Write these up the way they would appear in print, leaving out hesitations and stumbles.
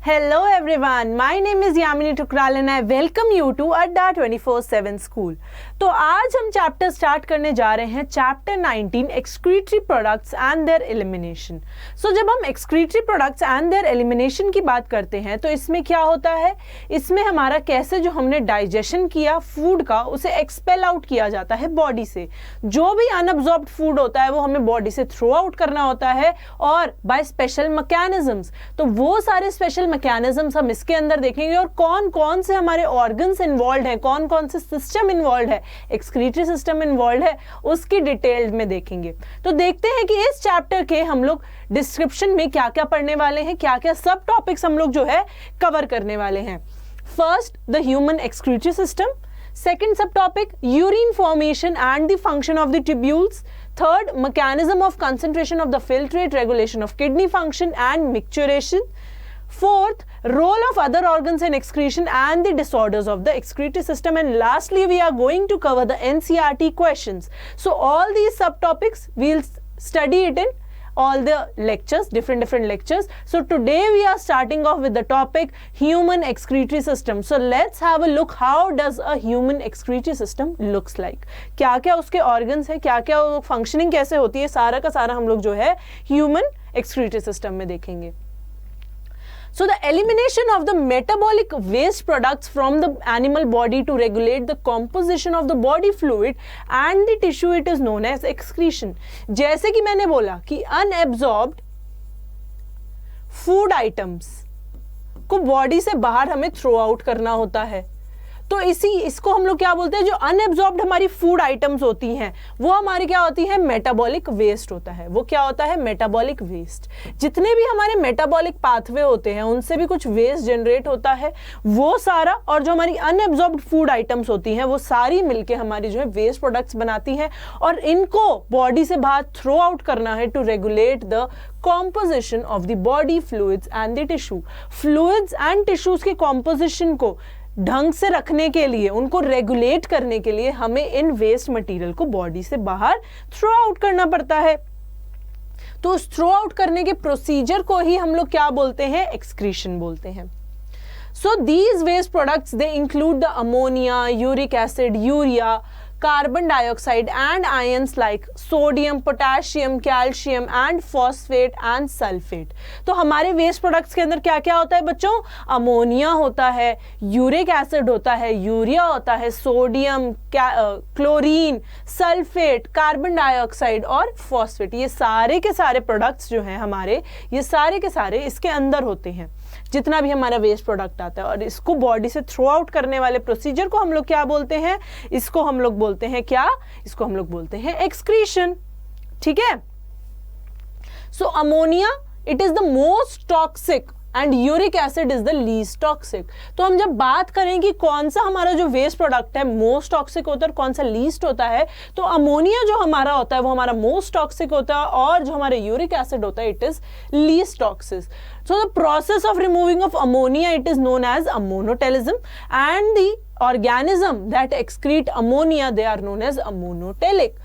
Hello everyone, my name is Yamini Tukral and I welcome you to Adda 24/7 School। तो आज हम chapter start करने जा रहे हैं chapter 19 excretory products and their elimination. So जब हम excretory products and their elimination की बात करते हैं तो इसमें क्या होता है, इसमें हमारा कैसे जो हमने डाइजेशन किया फूड का उसे एक्सपेल आउट किया जाता है बॉडी से। जो भी अनअब्जॉर्ब्ड फूड होता है वो हमें बॉडी से थ्रो आउट करना होता है और बाय स्पेशल मैकेनिज्म्स। तो वो सारे स्पेशल मैकेनिज्म्स हम इसके अंदर देखेंगे और कौन कौन से हमारे ऑर्गन्स इन्वॉल्व हैं, कौन कौन से सिस्टम इन्वॉल्व है, एक्सक्रीटरी सिस्टम इन्वॉल्व है, उसकी डिटेल्ड में देखेंगे। तो देखते हैं कि इस चैप्टर के हम लोग डिस्क्रिप्शन में क्या क्या पढ़ने वाले हैं, क्या क्या सब टॉपिक्स हम लोग जो है कवर करने वाले हैं। First, the human excretory system. Second subtopic, urine formation and the function of the tubules. Third, mechanism of concentration of the filtrate, regulation of kidney function and micturition. Fourth, role of other organs in excretion and the disorders of the excretory system. And lastly, we are going to cover the NCERT questions. So all these subtopics, we'll study it in all the lectures, different lectures. So today we are starting off with the topic human excretory system. So let's have a look, how does a human excretory system looks like। क्या क्या उसके organs है, क्या क्या functioning कैसे होती है, सारा का सारा हम लोग जो है human excretory system में देखेंगे। So the elimination of the metabolic waste products from the animal body to regulate the composition of the body fluid and the tissue, it is known as excretion। जैसे कि मैंने बोला कि unabsorbed food items को body से बाहर हमें throw out करना होता है। तो इसको हम लोग क्या बोलते हैं, जो अनएब्जॉर्ब्ड हमारी फूड आइटम्स होती हैं वो हमारी क्या होती है, मेटाबॉलिक वेस्ट होता है। वो क्या होता है, मेटाबॉलिक वेस्ट। जितने भी हमारे मेटाबॉलिक पाथवे होते हैं उनसे भी कुछ वेस्ट जनरेट होता है, वो सारा, और जो हमारी अनएब्जॉर्ब्ड फूड आइटम्स होती हैं वो सारी मिलके हमारी जो है वेस्ट प्रोडक्ट्स बनाती हैं और इनको बॉडी से बाहर थ्रो आउट करना है to regulate the composition of the body fluids and the tissue. Fluids and tissues के कॉम्पोजिशन को ढंग से रखने के लिए, उनको रेगुलेट करने के लिए हमें इन वेस्ट मटेरियल को बॉडी से बाहर थ्रो आउट करना पड़ता है। तो उस थ्रो आउट करने के प्रोसीजर को ही हम लोग क्या बोलते हैं, एक्सक्रीशन बोलते हैं। So these waste products, they include the ammonia, uric acid, urea, carbon dioxide and ions like sodium, potassium, calcium and phosphate and sulfate। तो हमारे वेस्ट प्रोडक्ट्स के अंदर क्या क्या होता है बच्चों, अमोनिया होता है, यूरिक एसिड होता है, यूरिया होता है, sodium, chlorine, sulphate, carbon dioxide और फॉस्फेट। ये सारे के सारे प्रोडक्ट्स जो हैं हमारे, ये सारे के सारे इसके अंदर होते हैं जितना भी हमारा वेस्ट प्रोडक्ट आता है। और इसको बॉडी से थ्रो आउट करने वाले प्रोसीजर को हम लोग क्या बोलते हैं, इसको हम लोग बोलते हैं क्या, इसको हम लोग बोलते हैं एक्सक्रीशन। ठीक है। So ammonia, it is the most toxic and uric acid is the least toxic. तो हम जब बात करें कि कौन सा हमारा जो वेस्ट प्रोडक्ट है मोस्ट टॉक्सिक होता है और कौन सा लीस्ट होता है, तो अमोनिया जो हमारा होता है वो हमारा मोस्ट टॉक्सिक होता है और जो हमारा यूरिक एसिड होता है it is least toxic. So the process of removing of ammonia, it is known as ammonotelism, and the organism that excrete ammonia, they are known as ammonotelic।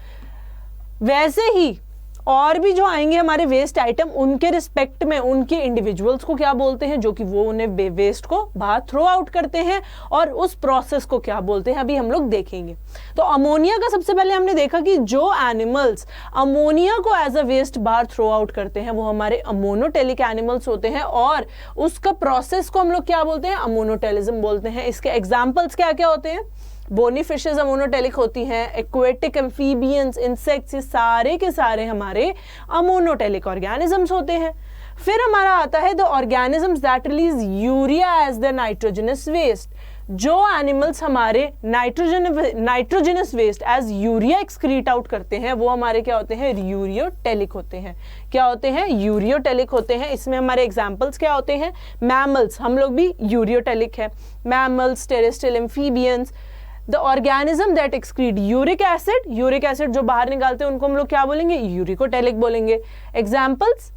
वैसे ही और भी जो आएंगे हमारे वेस्ट आइटम, उनके respect में उनके इंडिविजुअल्स को क्या बोलते हैं, जो कि वो उन्हें वेस्ट को बाहर थ्रो आउट करते हैं, और उस प्रोसेस को क्या बोलते हैं अभी हम लोग देखेंगे। तो अमोनिया का सबसे पहले हमने देखा कि जो एनिमल्स अमोनिया को एज अ वेस्ट बाहर थ्रो आउट करते हैं वो हमारे अमोनोटेलिक एनिमल्स होते हैं, और उसका प्रोसेस को हम लोग क्या बोलते हैं, अमोनोटेलिज्म बोलते हैं। इसके एग्जाम्पल्स क्या क्या होते हैं, बोनी फिशेज अमोनोटेलिक होती हैं, एक्वेटिक एम्फीबियंस, इंसेक्ट्स, ये सारे के सारे हमारे अमोनोटेलिक ऑर्गेनिजम्स होते हैं। फिर हमारा आता है the organisms that release urea as the nitrogenous waste. जो एनिमल्स हमारे nitrogenous waste as urea excrete out करते हैं वो हमारे क्या होते हैं, यूरियोटेलिक होते हैं। क्या होते हैं, यूरियोटेलिक होते हैं। इसमें हमारे एग्जाम्पल्स क्या होते हैं, मैमल्स, हम लोग भी यूरियोटेलिक है, mammals, terrestrial amphibians. The organism that excrete uric acid जो बाहर निकालते हैं उनको हम लोग क्या बोलेंगे, यूरिकोटेलिक बोलेंगे। Examples,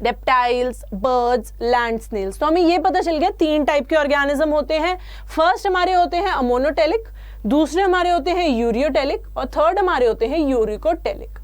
reptiles, birds, land snails. तो हमें ये पता चल गया तीन टाइप के ऑर्गेनिज्म होते हैं। फर्स्ट हमारे होते हैं अमोनोटेलिक, दूसरे हमारे होते हैं यूरियोटेलिक और थर्ड हमारे होते हैं यूरिकोटेलिक।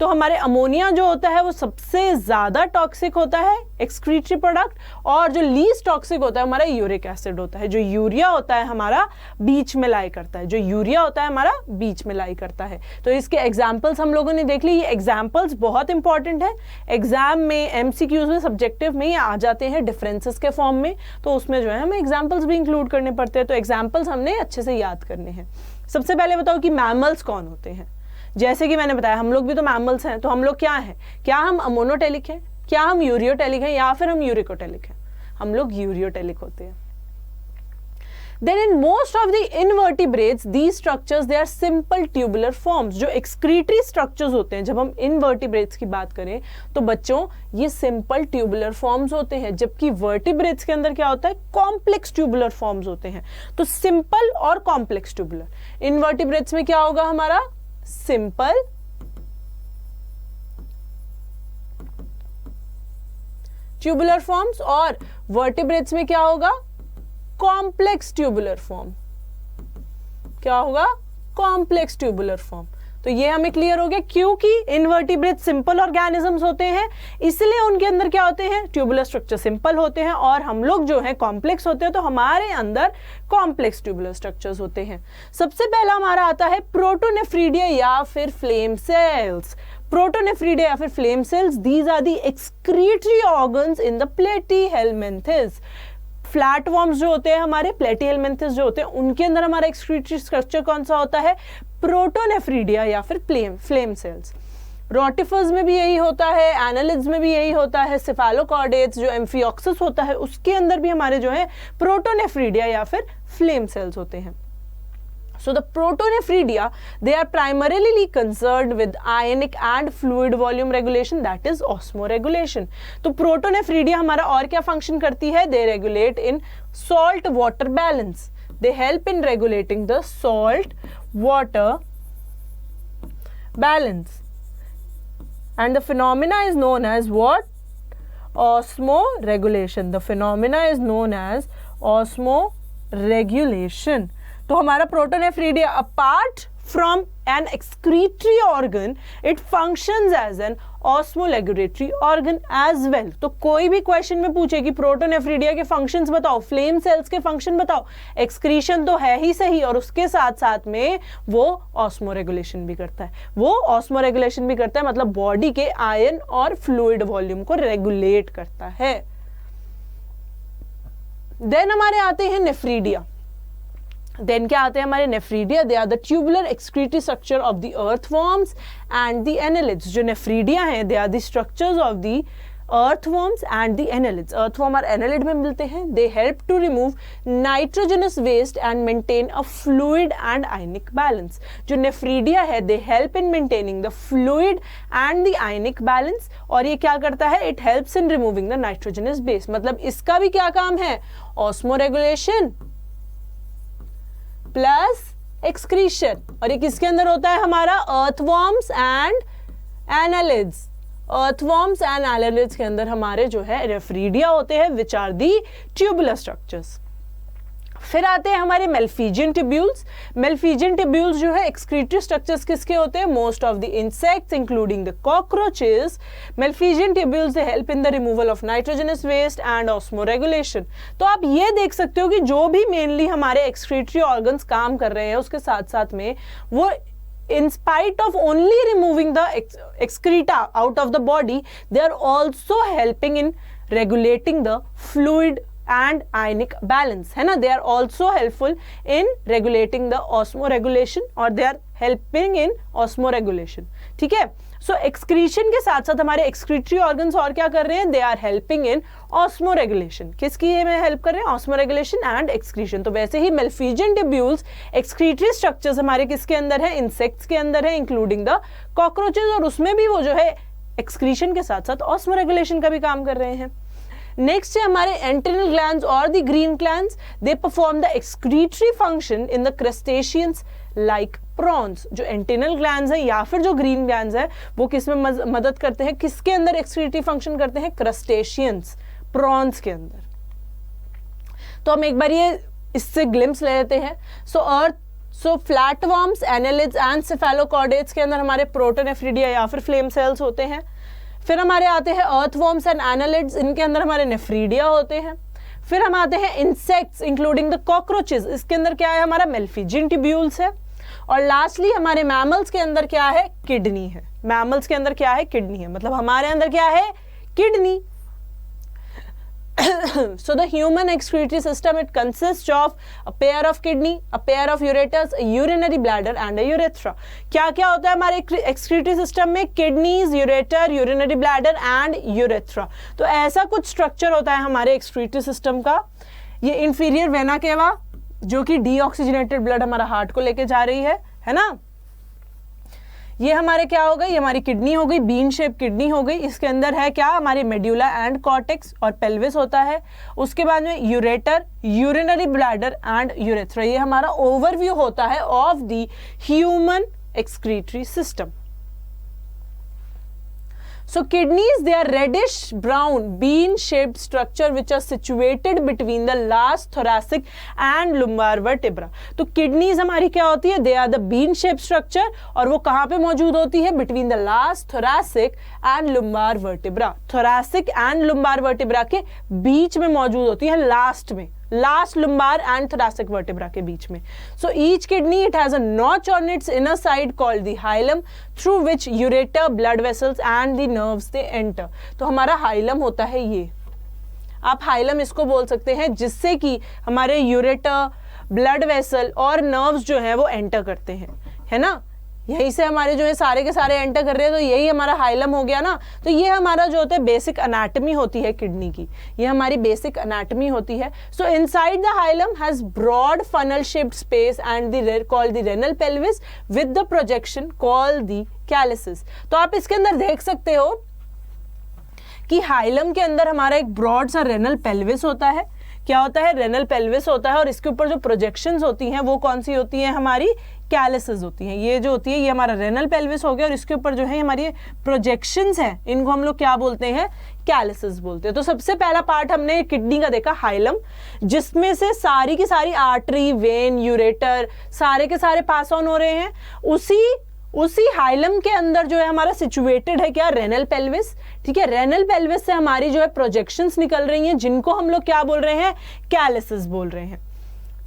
तो हमारे अमोनिया जो होता है वो सबसे ज्यादा टॉक्सिक होता है एक्सक्रीटरी प्रोडक्ट, और जो लीस्ट टॉक्सिक होता है हमारा यूरिक एसिड होता है। जो यूरिया होता है हमारा बीच में लाई करता है, जो यूरिया होता है हमारा बीच में लाई करता है। तो इसके एग्जाम्पल्स हम लोगों ने देख ली। ये एग्जाम्पल्स बहुत इंपॉर्टेंट है, एग्जाम में एमसीक्यूज में सब्जेक्टिव में ये आ जाते हैं डिफरेंसेस के फॉर्म में, तो उसमें जो है हमें एग्जाम्पल्स भी इंक्लूड करने पड़ते हैं। तो एग्जाम्पल्स हमने अच्छे से याद करने हैं। सबसे पहले बताओ कि मैमल्स कौन होते हैं। जैसे कि मैंने बताया हम लोग भी तो मैमल्स हैं, तो हम लोग क्या हैं, क्या हम अमोनोटेलिक हैं, क्या हम यूरियोटेलिक हैं, या फिर हम यूरिकोटेलिक हैं। हम लोग यूरियोटेलिक होते हैं। Then in most of the invertebrates, these structures they are simple tubular forms. जो excretory structures होते हैं, जब हम invertebrates की बात करें तो बच्चों ये simple tubular forms होते हैं, जबकि vertebrates के अंदर क्या होता है, complex tubular forms होते हैं। तो simple और complex tubular, invertebrates में क्या होगा हमारा simple tubular forms, और vertebrates में क्या होगा कॉम्प्लेक्स ट्यूबुलर फॉर्म। क्या होगा, कॉम्प्लेक्स ट्यूबुलर फॉर्म। तो ये हमें क्लियर हो गया, क्योंकि इनवर्टिब्रेट सिंपल ऑर्गेनिजम्स होते हैं इसलिए उनके अंदर क्या होते हैं, ट्यूबुलर स्ट्रक्चर सिंपल होते हैं, और हम लोग जो है कॉम्प्लेक्स होते हैं तो हमारे अंदर कॉम्प्लेक्स ट्यूबुलर स्ट्रक्चर्स होते हैं। सबसे पहला हमारा आता है प्रोटोनेफ्रीडिया या फिर फ्लेम सेल्स। प्रोटोनेफ्रीडिया या फिर flame cells, these are the excretory organs in the platyhelminthes. Flat worms जो होते हैं हमारे, प्लेटीहेलमिन्थेस जो होते हैं, उनके अंदर हमारा एक्सक्रीटरी स्ट्रक्चर कौन सा होता है, प्रोटोनेफ्रीडिया या फिर फ्लेम सेल्स। रोटिफर्स में भी यही होता है, एनालिड्स में भी यही होता है, सिफालोकॉर्डेट्स जो एम्फियोक्सिस होता है उसके अंदर भी हमारे जो है प्रोटोनेफ्रीडिया या फिर फ्लेम सेल्स होते हैं। So the protonephridia, they are primarily concerned with ionic and fluid volume regulation, that is osmoregulation. तो protonephridia हमारा और क्या function करती है, they regulate in salt water balance. They help in regulating the salt water balance. And the phenomena is known as what? Osmoregulation. The phenomena is known as osmoregulation. तो हमारा protonephridia apart from an excretory organ it functions as an osmoregulatory organ as well. तो कोई भी question में पूछे कि protonephridia के functions बताओ, फ्लेम सेल्स के फंक्शन बताओ, एक्सक्रीशन तो है ही सही और उसके साथ साथ में वो ऑस्मोरेगुलेशन भी करता है। वो ऑस्मोरेगुलेशन भी करता है मतलब बॉडी के आयन और फ्लूइड वॉल्यूम को रेगुलेट करता है। देन हमारे आते हैं नेफ्रीडिया। देन क्या आते हैं हमारे nephridia, they are the tubular excretory structure of the earthworms and the annelids. जो नेफ्रीडिया हैं they are the structures of the earthworms and the annelids. Earthworm और एनालिड में मिलते हैं। They help to remove nitrogenous waste and maintain a fluid and ionic balance. जो nephridia है they help in maintaining the fluid and the ionic balance, और ये क्या करता है, it helps in removing the nitrogenous base. मतलब इसका भी क्या काम है, ऑस्मोरेगुलेशन प्लस एक्सक्रीशन। और ये किसके अंदर होता है हमारा, earthworms and annelids. Earthworms and annelids के अंदर हमारे जो है नेफ्रीडिया होते हैं which are the tubular structures. फिर आते हैं हमारे मेल्फिजियन ट्यूब्यूल्स। मेल्फिजियन ट्यूब्यूल्स जो है एक्सक्रीटरी स्ट्रक्चर्स किसके होते हैं, most of the insects including the cockroaches. Malpighian tubules they help in the removal of nitrogenous waste and osmoregulation. तो आप ये देख सकते हो कि जो भी मेनली हमारे एक्सक्रीटरी ऑर्गन्स काम कर रहे हैं उसके साथ साथ में वो in spite of only removing the excreta out of the body, they are also helping in regulating the fluid and ionic balance, है ना। They are also helpful in regulating the osmoregulation or they are helping in osmoregulation, ठीक है। So excretion के साथ साथ हमारे excretory organs और क्या कर रहे हैं, they are helping in osmoregulation। किसकी में हेल्प कर रहे हैं, osmoregulation and excretion। तो वैसे ही मेल्फिजियन ट्यूब्यूल्स excretory structures हमारे किसके अंदर है, इंसेक्ट्स के अंदर है इंक्लूडिंग द कॉकरोचेस, और उसमें भी वो जो है excretion के साथ साथ osmoregulation का भी काम कर रहे हैं। नेक्स्ट है हमारे एंटेनल ग्लैंड्स और the green glands. They perform the excretory function in the crustaceans like prawns. जो एंटेनल ग्लैंड्स है या फिर जो ग्रीन ग्लैंड्स है वो किस में मदद करते हैं, किसके अंदर एक्सक्रीटरी फंक्शन करते हैं, क्रस्टेशियंस, प्रॉन्स के अंदर। तो हम एक बार ये इससे ग्लिम्स ले लेते हैं। सो अर्थ सो फ्लैटवर्म्स, एनालिड्स एंड सेफेलोकॉर्डेट्स के अंदर हमारे प्रोटोनेफ्रिडिया या फिर फ्लेम सेल्स होते हैं। फिर हमारे आते हैं अर्थवर्म्स एंड एनालिड्स, इनके अंदर हमारे नेफ्रीडिया होते हैं। फिर हम आते हैं इंसेक्ट्स इंक्लूडिंग द कॉकरोचेस, इसके अंदर क्या है हमारा मेल्फिजियन ट्यूब्यूल्स है। और लास्टली हमारे मैमल्स के अंदर क्या है, किडनी है। मैमल्स के अंदर क्या है, किडनी है, मतलब हमारे अंदर क्या है, kidney. So the human excretory system, it consists of a pair of kidney, a pair of ureters, a urinary bladder and a urethra. क्या क्या होता है हमारे excretory system में, kidneys, ureter, urinary bladder and urethra। तो ऐसा कुछ structure होता है हमारे excretory system का। ये inferior vena cava जो कि डीऑक्सीजनेटेड ब्लड हमारा हार्ट को लेके जा रही है ना। ये हमारे क्या हो गई, ये हमारी किडनी हो गई, बीन शेप किडनी हो गई। इसके अंदर है क्या, हमारी मेड्यूला एंड कॉर्टेक्स और पेल्विस होता है। उसके बाद में ureter, urinary bladder and urethra. ये हमारा ओवरव्यू होता है of the human excretory system. So kidneys, they are reddish brown bean shaped structure which are situated between the last thoracic and lumbar vertebra। तो kidneys हमारी क्या होती है, they are the bean shaped structure, और वो कहाँ पे मौजूद होती है, between the last thoracic and lumbar vertebra। thoracic and lumbar vertebra के बीच में मौजूद होती है, लास्ट में, last lumbar and thoracic vertebra के बीच में। So each kidney, it has a notch on its inner side called the hilum through which ureter, blood vessels and the nerves they enter। तो हमारा हाइलम होता है ये, आप hilum इसको बोल सकते हैं, जिससे कि हमारे यूरेटर, ब्लड वेसल और नर्व्स जो है वो एंटर करते हैं, है ना। यहीं से हमारे जो है सारे के सारे एंटर कर रहे हैं, तो यही हमारा हाइलम हो गया ना। तो ये हमारा जो होता है बेसिक एनाटॉमी होती है किडनी की, ये हमारी बेसिक एनाटॉमी होती है। So inside the hilum has broad funnel shaped space and the called the renal pelvis with the projection called the calyces. तो आप इसके अंदर देख सकते हो कि हाइलम के अंदर हमारा एक ब्रॉड सा रेनल पेल्विस होता है। क्या होता है, रेनल पेल्विस होता है, और इसके ऊपर जो प्रोजेक्शंस होती हैं वो कौन सी होती हैं, हमारी कैलिसेस होती हैं। ये जो होती है ये हमारा रेनल पेल्विस हो गया, और इसके ऊपर जो है हमारी प्रोजेक्शंस हैं, इनको हम लोग क्या बोलते हैं, कैलिसेस बोलते हैं। तो सबसे पहला पार्ट हमने किडनी का देखा हाइलम, जिसमें से सारी की सारी आर्टरी, वेन, यूरेटर सारे के सारे पास ऑन हो रहे हैं। उसी हाइलम के अंदर जो है हमारा सिचुएटेड है क्या, रेनल पेल्विस। ठीक है, रेनल पेल्विस से हमारी जो है प्रोजेक्शंस निकल रही हैं, जिनको हम लोग क्या बोल रहे हैं, कैलिसेस बोल रहे हैं।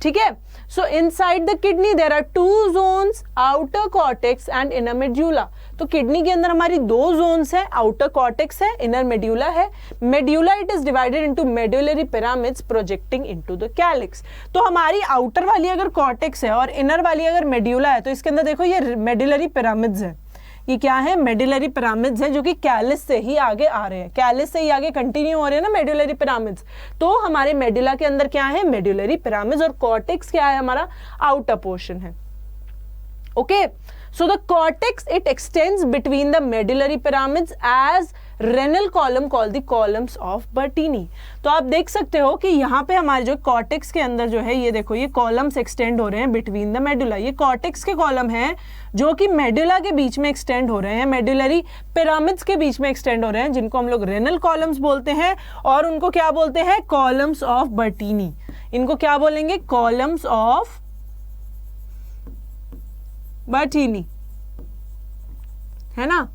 ठीक है, so inside the kidney there are two zones, outer cortex and inner medulla. तो किडनी के अंदर हमारी दो जोन्स हैं, आउटर कॉर्टेक्स है, इनर मेड्यूला है। Medulla it is divided into medullary pyramids projecting into the calyx. तो हमारी आउटर वाली अगर कॉर्टेक्स है और इनर वाली अगर मेड्यूला है, तो इसके अंदर देखो ये मेड्यूलरी पिरामिड्स है। ये क्या है, मेडुलरी पिरामिड्स हैं, जो कि कैलिस से ही आगे आ रहे हैं, कैलिस से ही आगे कंटिन्यू हो रहे हैं ना मेडुलरी पिरामिड्स। तो हमारे मेडुला के अंदर क्या है, मेडुलरी पिरामिड्स, और कॉर्टेक्स क्या है, हमारा आउटर पोर्शन है। Okay, so the cortex it extends between the medullary pyramids as renal column called the columns of Bertini। तो आप देख सकते हो कि यहाँ पे हमारे जो कॉर्टेक्स के अंदर जो है, ये देखो ये कॉलम्स एक्सटेंड हो रहे हैं बिटवीन द मेडुला। ये कॉर्टेक्स के कॉलम हैं जो कि मेडुला के बीच में एक्सटेंड हो रहे हैं, मेडुलरी पिरामिड्स के बीच में एक्सटेंड हो रहे हैं, जिनको हम लोग रेनल कॉलम्स बोलते हैं, और उनको क्या बोलते हैं, कॉलम्स ऑफ बर्टीनी। इनको क्या बोलेंगे, कॉलम्स ऑफ बर्टीनी, है ना।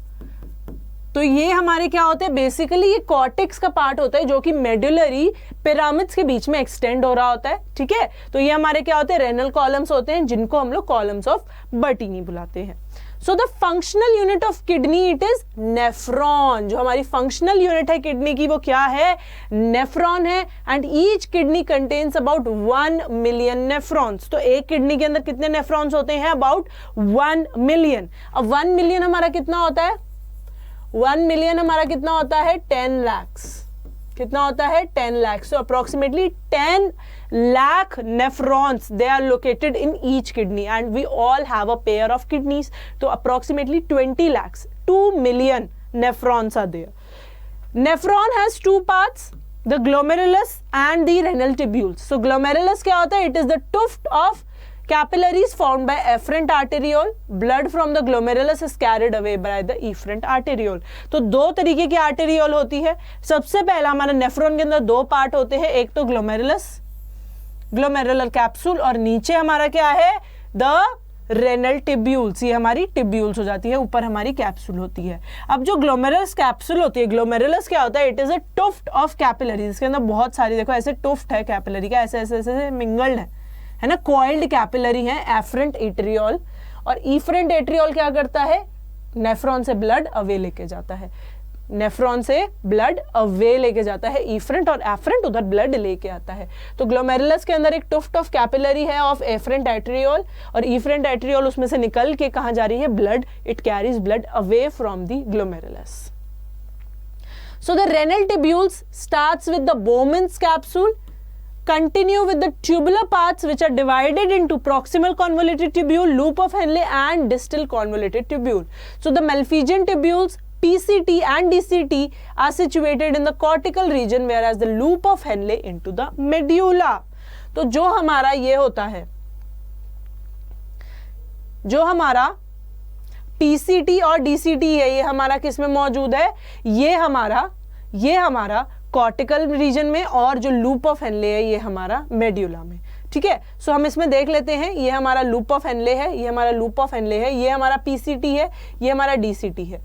तो ये हमारे क्या होते हैं, बेसिकली ये कॉर्टेक्स का पार्ट होता है, जो कि मेडुलरी पिरामिड्स के बीच में एक्सटेंड हो रहा होता है। ठीक है, तो ये हमारे क्या होते हैं, रेनल कॉलम्स होते हैं, जिनको हम लोग कॉलम्स ऑफ बर्टीनी बुलाते हैं। सो the functional unit of kidney it is nephron. जो हमारी फंक्शनल यूनिट है किडनी की वो क्या है, नेफ्रॉन है। And each kidney contains about 1 million nephrons. तो एक किडनी के अंदर कितने नेफ्रॉन्स होते हैं, अबाउट 1 मिलियन। अब 1 मिलियन हमारा कितना होता है, 1 मिलियन हमारा कितना होता है, 10 lakhs। कितना होता है, 10 lakhs। So approximately 10 lakh nephrons they are located in each kidney and we all have a pair of kidneys। तो approximately 20 lakhs, 2 million nephrons are there। Nephron has two parts, the glomerulus and the renal tubules। So glomerulus क्या होता है, it is the tuft of capillaries formed by afferent arteriole। blood from the glomerulus is carried away by the efferent arteriole। तो दो तरीके की arteriole होती है। सबसे पहला हमारा नेफ्रॉन के अंदर दो पार्ट होते हैं, एक तो ग्लोमेरुलस, ग्लोमेरुलर कैप्सूल, और नीचे हमारा क्या है, द रेनल टिब्यूल्स, ये हमारी टिब्यूल्स हो जाती है, ऊपर हमारी कैप्सूल होती है। अब जो ग्लोमेरुलस कैप्सूल होती है, ग्लोमेरुलस क्या होता है, it is a tuft of capillaries, इसके अंदर बहुत सारी देखो ऐसे टुफ्ट है कैपिलरी का, ऐसे ऐसे ऐसे मिंगल्ड है ना, कॉइल्ड कैपिलरी है, एफरेंट एट्रियोल, और इफरेंट एट्रियोल क्या करता है, नेफ्रॉन से ब्लड अवे लेके जाता है, नेफ्रॉन से ब्लड अवे लेके जाता है इफरेंट, और एफरेंट उधर ब्लड लेके आता है। तो ग्लोमेरुलस के अंदर एक टुफ्ट ऑफ कैपिलरी है ऑफ एफरेंट एट्रियोल, और इफरेंट एट्रियोल उसमें से निकल के कहां जा रही है, blood, it carries blood away from the glomerulus. So the renal tubules starts with the Bowman's capsule, continue with the tubular parts which are divided into proximal convoluted tubule, loop of Henle and distal convoluted tubule. So the Malpighian tubules PCT and DCT are situated in the cortical region, whereas the loop of Henle into the medulla. तो जो हमारा ये होता है, जो हमारा PCT और DCT है, ये हमारा किस में मौजूद है, ये हमारा कॉर्टिकल रीजन में, और जो लूप ऑफ हेनले है ये हमारा मेड्यूला में। ठीक है, सो हम इसमें देख लेते हैं, ये हमारा लूप ऑफ हेनले है, ये हमारा लूप ऑफ हेनले है, ये हमारा पीसीटी है, ये हमारा डीसीटी है,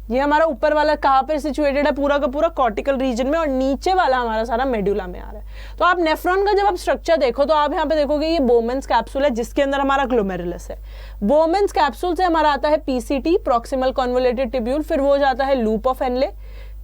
ये हमारा ऊपर वाला कहाँ पे सिचुएटेड है, पूरा का पूरा कॉर्टिकल रीजन में, और नीचे वाला हमारा सारा मेड्यूला में आ रहा है। तो आप नेफ्रॉन का जब आप स्ट्रक्चर देखो तो आप यहाँ पे देखोगे ये Bowman's कैप्सूल है जिसके अंदर हमारा ग्लोमेरुलस है। Bowman's कैप्सूल से हमारा आता है पीसीटी, प्रॉक्सिमल कॉन्वोल्यूटेड ट्यूब्यूल, फिर वो जाता है लूप ऑफ हेनले,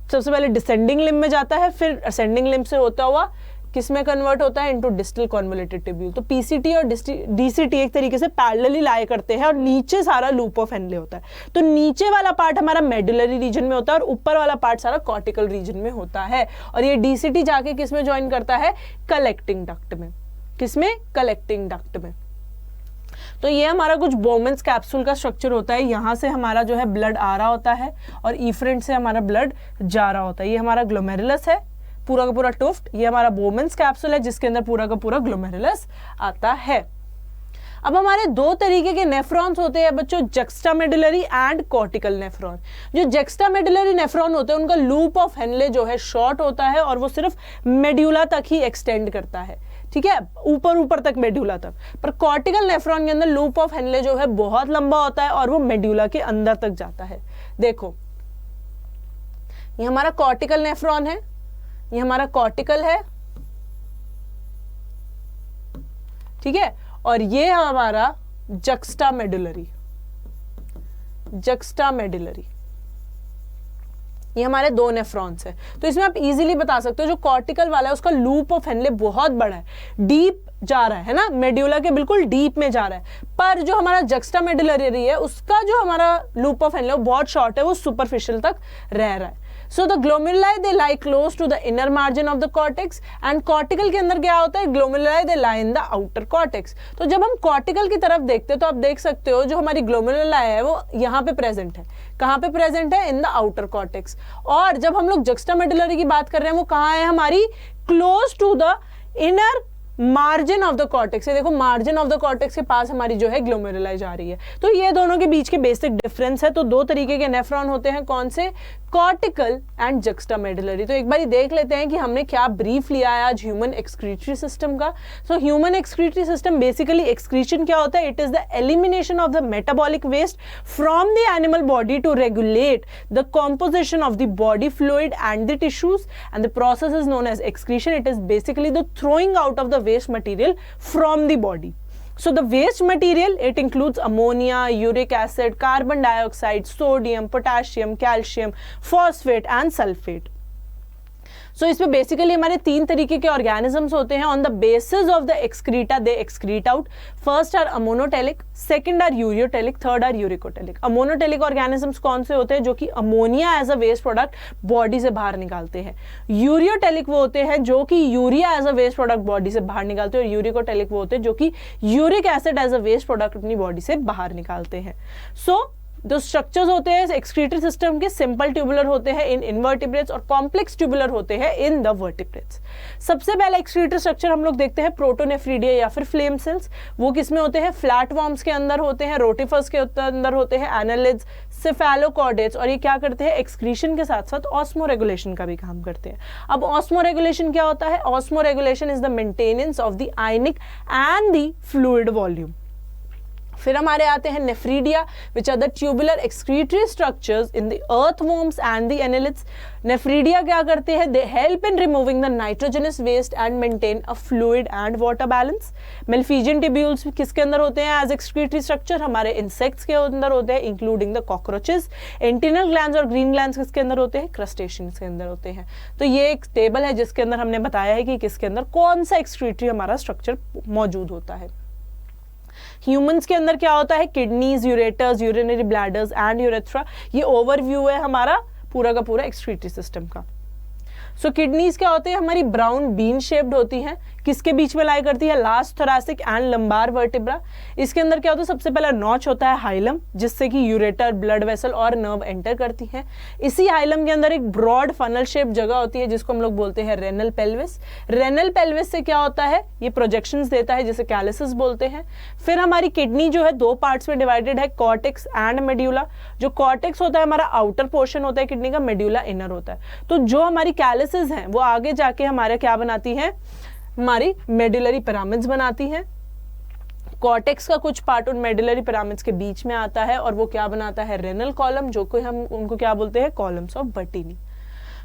सबसे पहले डिसेंडिंग लिम्ब में जाता है, फिर असेंडिंग लिम्ब से होता हुआ किस में कन्वर्ट होता है, इनटू डिस्टल कॉन्वोल्यूटेड ट्यूब्यूल। तो पीसीटी और डीसीटी एक तरीके से पैरेलली लाए करते हैं, और नीचे सारा लूप ऑफ हेनले होता है। तो नीचे वाला पार्ट हमारा मेडुलरी रीजन में होता है, और ऊपर वाला पार्ट सारा कॉर्टिकल रीजन में होता है। और ये डीसीटी जाके किस में ज्वाइन करता है, कलेक्टिंग डक्ट में। किसमें, कलेक्टिंग डक्ट में। तो ये हमारा कुछ Bowman's कैप्सूल का स्ट्रक्चर होता है। यहाँ से हमारा जो है ब्लड आ रहा होता है, और इफरेंट से हमारा ब्लड जा रहा होता है। ये हमारा ग्लोमेरुलस है, पूरा का पूरा टुफ्ट, ये हमारा Bowman's कैप्सूल है जिसके अंदर पूरा का पूरा ग्लोमेरुलस आता है। अब हमारे दो तरीके के नेफ्रॉन्स होते हैं बच्चों, जक्स्टामेडुलरी एंड कॉर्टिकल नेफ्रॉन। जो जक्स्टामेडुलरी नेफ्रॉन होते हैं उनका लूप ऑफ हेनले जो है शॉर्ट होता है, और वो सिर्फ मेड्यूला तक ही एक्सटेंड करता है। ठीक है, ऊपर तक मेड्यूला तक। पर कॉर्टिकल नेफ्रॉन के अंदर लूप ऑफ हेनले जो है बहुत लंबा होता है, और वो मेड्यूला के अंदर तक जाता है। देखो, ये हमारा कॉर्टिकल नेफ्रॉन है, ये हमारा कॉर्टिकल है, ठीक है, और ये हमारा जक्स्टामेडुलरी, ये हमारे दो नेफ्रॉन्स है। तो इसमें आप इजीली बता सकते हो जो कॉर्टिकल वाला है उसका लूप ऑफ हेनले बहुत बड़ा है, डीप जा रहा है ना, मेड्यूला के बिल्कुल डीप में जा रहा है। पर जो हमारा जक्स्टामेडुलरी है उसका जो हमारा लूप ऑफ हेनले वो बहुत शॉर्ट है, वो सुपरफिशियल तक रह रहा है। So the glomeruli they lie close to the inner margin of the cortex, and cortical के अंदर क्या होता है, glomeruli they lie in the outer cortex। तो जब हम cortical की तरफ देखते हो तो आप देख सकते हो जो हमारी glomeruli है वो यहाँ पे प्रेजेंट है। कहाँ पे प्रेजेंट है, इन द आउटर कॉर्टेक्स। और जब हम लोग जक्स्टामेडुलरी की बात कर रहे हैं वो कहाँ है, हमारी close to the inner margin of the cortex. ये देखो, मार्जिन ऑफ द कॉर्टेक्स के पास हमारी जो है ग्लोमेरुलाई जा रही है। तो ये दोनों के बीच के बेसिक डिफरेंस है। तो दो तरीके के नेफ्रॉन होते हैं, कौन से, कॉर्टिकल एंड जक्स्टामेडुलरी। तो एक बार देख लेते हैं कि हमने क्या ब्रीफ लिया है आज ह्यूमन एक्सक्रीटरी सिस्टम का। So human excretory system basically, excretion क्या होता है, it is the elimination of the metabolic waste from the animal body to regulate the composition of the body fluid and the tissues, and the process is known as excretion. It is basically the throwing out of the waste material from the body. So the waste material, it includes ammonia, uric acid, carbon dioxide, sodium, potassium, calcium, phosphate and sulfate. So इसमें basically हमारे तीन तरीके के organisms होते हैं। On the basis of the excreta they excrete out. First are ammonotelic, second are ureotelic, third are uricotelic. Ammonotelic organisms कौन से होते हैं, जो कि ammonia as a waste product body से बाहर निकालते हैं। यूरियोटेलिक वो होते हैं जो कि urea as a waste product body से बाहर निकालते हैं, और यूरिकोटेलिक वो होते हैं जो कि uric acid as a waste product अपनी बॉडी से बाहर निकालते हैं। सो जो स्ट्रक्चर्स होते हैं एक्सक्रीटरी सिस्टम के, सिंपल ट्यूबुलर होते हैं इन इनवर्टिब्रेट्स और कॉम्प्लेक्स ट्यूबुलर होते हैं इन द वर्टिब्रेट्स। सबसे पहला एक्सक्रीटरी स्ट्रक्चर हम लोग देखते हैं प्रोटोनेफ्रीडिया या फिर फ्लेम सेल्स। वो किसमें होते हैं? फ्लैटवर्म्स के अंदर होते हैं, रोटिफर्स के अंदर होते हैं, एनालिड्स, सेफेलोकॉर्डेट्स, और ये क्या करते हैं? एक्सक्रीशन के साथ साथ ऑस्मो रेगुलेशन का भी काम करते हैं। अब ऑस्मो रेगुलेशन क्या होता है? Osmoregulation is the maintenance of the ionic and the fluid volume. फिर हमारे आते हैं nephridia, which are the tubular excretory structures in the earthworms and the annelids. Nephridia क्या करते हैं? They help in removing the nitrogenous waste and maintain a fluid and water balance. Malpighian tubules किसके अंदर होते हैं एज एक्सक्रीटरी स्ट्रक्चर? हमारे insects के अंदर होते हैं, इंक्लूडिंग द कॉकरोचेस। एंटिनल ग्लैंड्स और ग्रीन ग्लैंड्स किसके अंदर होते हैं? क्रस्टेशियंस के अंदर होते हैं। तो ये एक टेबल है जिसके अंदर हमने बताया है कि किसके अंदर कौन सा एक्सक्रीटरी हमारा स्ट्रक्चर मौजूद होता है। ह्यूमंस के अंदर क्या होता है? Kidneys, ureters, urinary bladders and urethra. ये ओवरव्यू है हमारा पूरा का पूरा एक्सक्रीटरी सिस्टम का। सो किडनीज क्या होते हैं? हमारी ब्राउन बीन शेप्ड होती हैं, किसके बीच में लाई करती है? Last thoracic and lumbar vertebra. इसके अंदर क्या होता है? सबसे पहला नॉच होता है हाइलम, जिससे कि यूरेटर, ब्लड वेसल और नर्व एंटर करती हैं। इसी हाइलम के अंदर एक ब्रॉड फनल शेप जगह होती है जिसको हम लोग बोलते हैं रेनल पेल्विस। रेनल पेल्विस से क्या होता है? ये प्रोजेक्शंस देता है जिसे कैलिसिस बोलते हैं। फिर हमारी किडनी जो है दो पार्ट्स में डिवाइडेड है, कॉर्टेक्स एंड मेड्यूला। जो कॉर्टेक्स होता है हमारा आउटर पोर्शन होता है किडनी का, मेड्यूला इनर होता है। तो जो हमारी कैलिसिस हैं वो आगे जाके हमारे क्या बनाती है? हमारी मेडुलरी पिरामिड्स बनाती हैं। कॉर्टेक्स का कुछ पार्ट उन मेडुलरी पिरामिड्स के बीच में आता है और वो क्या बनाता है? रेनल कॉलम, जो कि हम उनको क्या बोलते हैं? Columns of Bertini.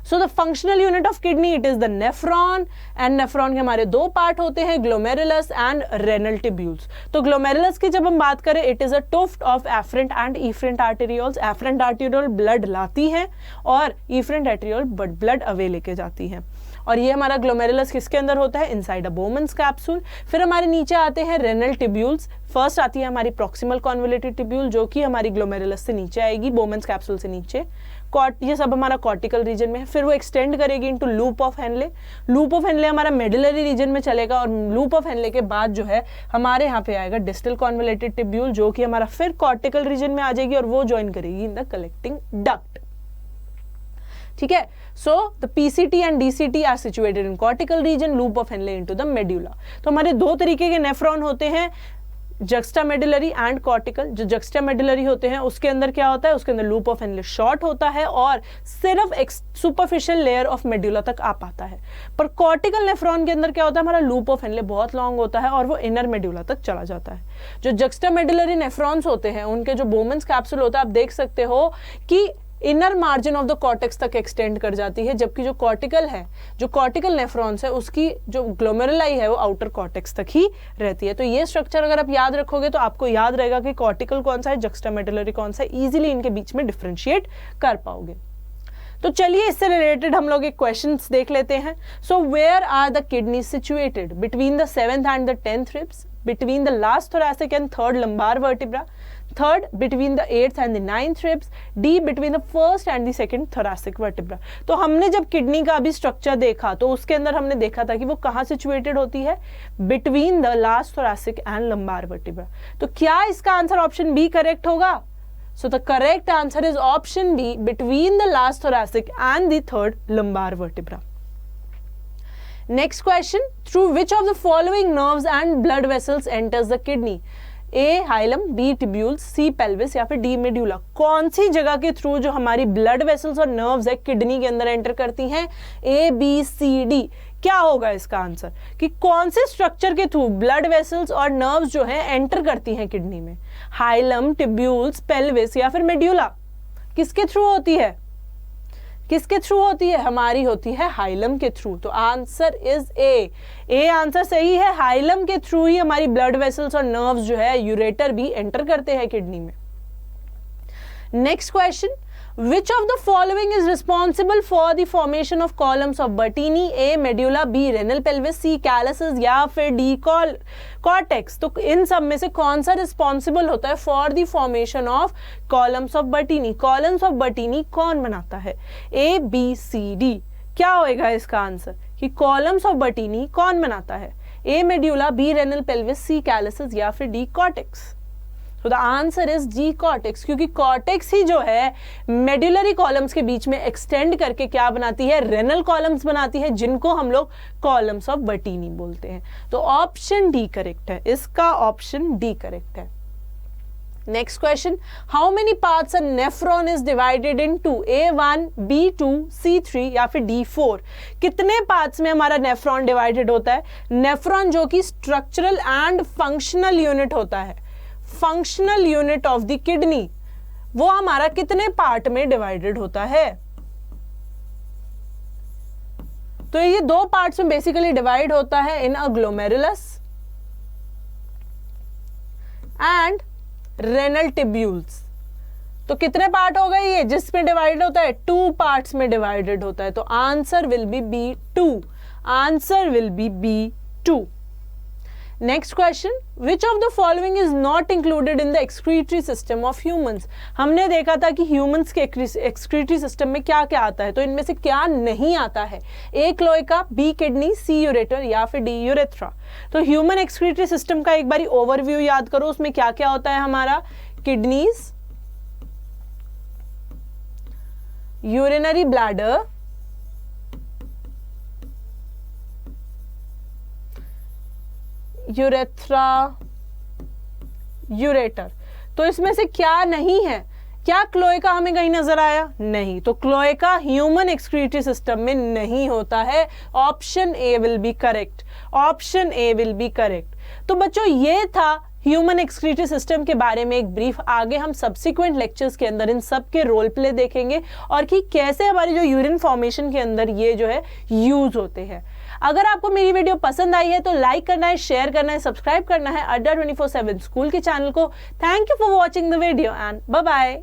So the functional unit of kidney it is the nephron, and nephron के हमारे दो पार्ट होते हैं, ग्लोमेरुलस एंड रेनल टिब्यूल्स। तो ग्लोमेरुलस की जब हम बात करें, it is a tuft of afferent and efferent arterioles. Afferent arteriole blood लाती है और इफरेंट आर्टेरियोल ब्लड अवे लेके जाती है। और ये हमारा ग्लोमेरुलस किसके अंदर होता है? Inside a Bowman's capsule. फिर हमारे नीचे आते हैं रेनल टिब्यूल्स। फर्स्ट आती है हमारी प्रॉक्सिमल कॉन्वोल्यूटेड टिब्यूल, जो कि हमारी ग्लोमेरुलस से नीचे आएगी, बोमन्स कैप्सूल से नीचे। ये सब हमारा कॉर्टिकल रीजन में है। फिर वो एक्सटेंड करेगी into loop of Henley. Loop of Henley हमारा मेडुलरी रीजन में चलेगा और लूप ऑफ हेनले के बाद जो है हमारे यहाँ पे आएगा डिस्टल कॉन्वोल्यूटेड टिब्यूल, जो कि हमारा फिर कॉर्टिकल रीजन में आ जाएगी और वो ज्वाइन करेगी इन द कलेक्टिंग डक्ट। ठीक है। So the PCT and DCT are situated in cortical region, loop of Henle into the medulla. तो हमारे दो तरीके के नेफ्रॉन होते हैं, जक्स्टामेडुलरी एंड कॉर्टिकल। जो जक्स्टामेडुलरी होते हैं उसके अंदर क्या होता है? उसके अंदर लूप ऑफ हेनले शॉर्ट होता है और सिर्फ एक सुपरफिशियल लेयर ऑफ मेड्यूला तक आ पाता है। पर कॉर्टिकल नेफ्रॉन के अंदर क्या होता है? हमारा लूप ऑफ हेनले बहुत लॉन्ग होता है और वो इनर मेड्यूला तक चला जाता है। जो जक्स्टामेडुलरी नेफ्रॉन्स होते हैं उनके जो बोमन्स कैप्सूल होता है, आप देख सकते हो कि inner margin of the cortex तक एक्सटेंड कर जाती है, जबकि जो कॉर्टिकल है, जो कॉर्टिकल नेफ्रॉन्स है, उसकी जो ग्लोमेरुलाई है वो आउटर कॉर्टेक्स तक ही रहती है। तो ये स्ट्रक्चर अगर आप याद रखोगे तो आपको याद रहेगा कि कॉर्टिकल कौन सा है, जक्स्टामेडुलरी कौन सा है, इजीली इनके बीच में डिफरेंशिएट कर पाओगे। तो चलिए इससे रिलेटेड हम लोग एक क्वेश्चंस देख लेते हैं। So where are the kidney situated? Between the 7th and the 10th ribs, between the last thoracic and 3rd lumbar vertebra, third between the 8th and the 9th ribs, D between the 1st and the 2nd thoracic vertebra। तो हमने जब kidney का अभी structure देखा तो उसके अंदर हमने देखा था कि वो कहाँ सिचुएटेड होती है? Between the last thoracic and lumbar vertebra. तो क्या इसका आंसर ऑप्शन बी करेक्ट होगा? So the correct answer is option B, between the last thoracic and the 3rd lumbar vertebra। Next question, through which of the following nerves and blood vessels enters the kidney? A hilum, B tubules, C pelvis या फिर D medulla. कौन सी जगह के through जो हमारी blood vessels और nerves है kidney के अंदर एंटर करती हैं? ए, बी, सी, डी। क्या होगा इसका आंसर कि कौन से स्ट्रक्चर के थ्रू ब्लड वेसल्स और नर्व्स जो है एंटर करती हैं किडनी में? हाइलम, टिब्यूल्स, पेल्विस या फिर मेड्यूला? किसके थ्रू होती है? किसके थ्रू होती है? हमारी होती है हाइलम के थ्रू। तो आंसर इज ए आंसर सही है। हाइलम के थ्रू ही हमारी ब्लड वेसल्स और नर्व्स जो है, यूरेटर भी एंटर करते हैं किडनी में। Next question, which of the following is responsible for the formation of columns of Bertini? A medulla, B renal pelvis, C calyces या फिर D cortex। तो इन सब में से कौन सा रिस्पॉन्सिबल होता है for the formation of columns of बर्टीनी? Columns of बर्टीनी कौन बनाता है? A, B, C, D। क्या होएगा इसका आंसर कि कॉलम्स ऑफ बर्टीनी कौन बनाता है? A medulla, B renal pelvis, C calyces या फिर D cortex। तो the answer is G cortex, क्योंकि कॉर्टेक्स ही जो है मेडुलरी कॉलम्स के बीच में एक्सटेंड करके क्या बनाती है, रेनल कॉलम्स बनाती है, जिनको हम लोग कॉलम्स ऑफ बर्टीनी बोलते हैं। तो ऑप्शन डी करेक्ट है, इसका ऑप्शन डी करेक्ट है। Next question, how many parts a nephron is divided into A1, B2, C3 या फिर D4? कितने पार्ट्स में हमारा नेफ्रॉन डिवाइडेड होता है? नेफ्रॉन जो कि स्ट्रक्चरल एंड फंक्शनल यूनिट होता है, functional unit of the kidney, वो हमारा कितने पार्ट में डिवाइडेड होता है? तो ये दो पार्ट्स में बेसिकली डिवाइड होता है, इन अ ग्लोमेरुलस एंड रेनल टिब्यूल्स। तो कितने पार्ट हो गए ये जिसमें डिवाइडेड होता है? 2 पार्ट्स में डिवाइडेड होता है। तो answer will be B2, answer will be B2। Next question, which of the following is not included in the excretory system of humans? हमने देखा था कि ह्यूमंस के एक्सक्रीटरी सिस्टम में क्या क्या आता है, तो इनमें से क्या नहीं आता है? ए क्लोएका, बी किडनी, सी यूरेटर या फिर डी यूरेथ्रा। तो ह्यूमन एक्सक्रीटरी सिस्टम का एक बारी ओवरव्यू याद करो, उसमें क्या क्या होता है हमारा? Kidneys, urinary bladder, urethra, ureter. तो इसमें से क्या नहीं है? क्या क्लोएका हमें कहीं नजर आया? नहीं। तो क्लोएका ह्यूमन एक्सक्रीटरी सिस्टम में नहीं होता है। Option A will be correct, option A will be correct. तो बच्चों ये था ह्यूमन एक्सक्रीटरी सिस्टम के बारे में एक ब्रीफ। आगे हम सब्सिक्वेंट लेक्चर्स के अंदर इन सब के रोल प्ले देखेंगे और कि कैसे हमारी जो यूरिन फॉर्मेशन के अंदर ये जो है यूज होते हैं। अगर आपको मेरी वीडियो पसंद आई है तो लाइक करना है, शेयर करना है, सब्सक्राइब करना है अड्डा 24/7 स्कूल के चैनल को। Thank you for watching the video and bye bye.